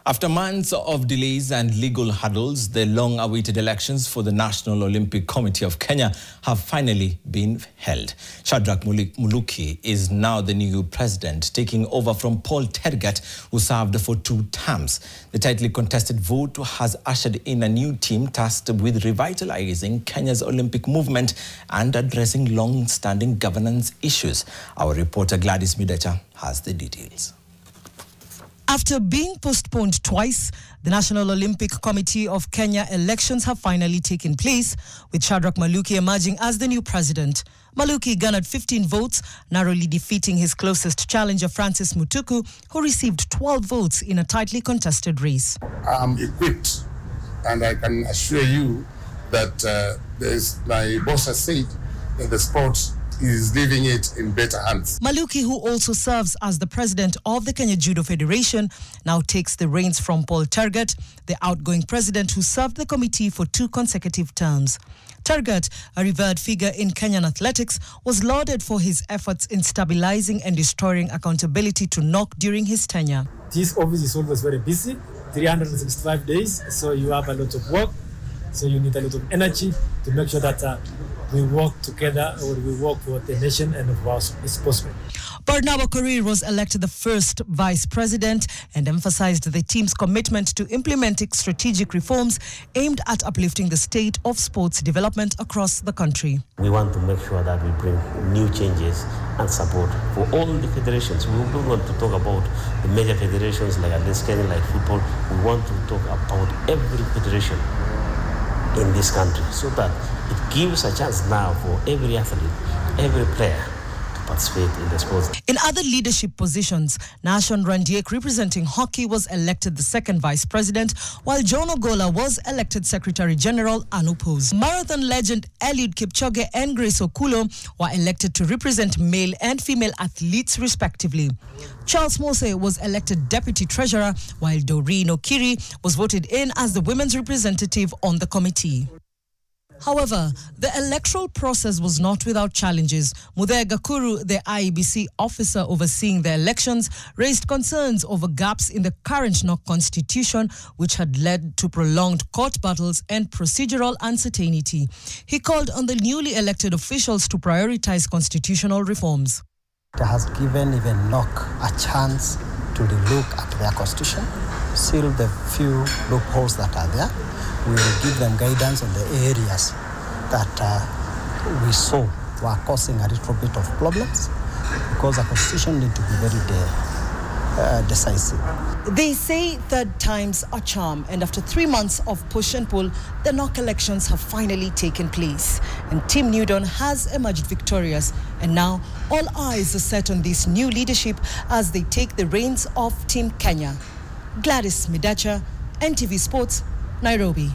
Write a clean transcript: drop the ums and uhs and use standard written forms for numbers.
After months of delays and legal hurdles, the long-awaited elections for the National Olympic Committee of Kenya have finally been held. Shadrack Maluki is now the new president, taking over from Paul Tergat, who served for 2 terms. The tightly contested vote has ushered in a new team tasked with revitalizing Kenya's Olympic movement and addressing long-standing governance issues. Our reporter Gladys Midecha has the details. After being postponed twice, the National Olympic Committee of Kenya elections have finally taken place, with Shadrack Maluki emerging as the new president. Maluki garnered 15 votes, narrowly defeating his closest challenger Francis Mutuku, who received 12 votes in a tightly contested race. I'm equipped, and I can assure you that my boss has said that the sport is leaving it in better hands. Maluki, who also serves as the president of the Kenya Judo Federation, now takes the reins from Paul Tergat, the outgoing president who served the committee for 2 consecutive terms. Tergat, a revered figure in Kenyan athletics, was lauded for his efforts in stabilizing and restoring accountability to Nock during his tenure. This office is always very busy, 365 days, so you have a lot of work, so you need a lot of energy to make sure that we work together, or we work for the nation and for our sportsmen. Barnaba Korir was elected the first vice president and emphasized the team's commitment to implementing strategic reforms aimed at uplifting the state of sports development across the country. We want to make sure that we bring new changes and support for all the federations. We don't want to talk about the major federations like athletics, like football. We want to talk about every federation in this country, so that it gives a chance now for every athlete, every player to participate in the sports. In other leadership positions, Nashon Randiek, representing hockey, was elected the 2nd vice president, while John Ogola was elected secretary general unopposed. Marathon legend Eliud Kipchoge and Grace Okulo were elected to represent male and female athletes respectively. Charles Mose was elected deputy treasurer, while Doreen Okiri was voted in as the women's representative on the committee. However, the electoral process was not without challenges. Muthee Gakuru, the IEBC officer overseeing the elections, raised concerns over gaps in the current Nock constitution, which had led to prolonged court battles and procedural uncertainty. He called on the newly elected officials to prioritize constitutional reforms. It has given even Nock a chance to relook at their constitution, seal the few loopholes that are there. We will give them guidance on the areas that we saw were causing a little bit of problems, because the constitution needs to be very decisive. They say 3rd time's a charm, and after 3 months of push and pull, the Nock elections have finally taken place. And Team Newdon has emerged victorious, and now all eyes are set on this new leadership as they take the reins of Team Kenya. Gladys Midecha, NTV Sports, Nairobi.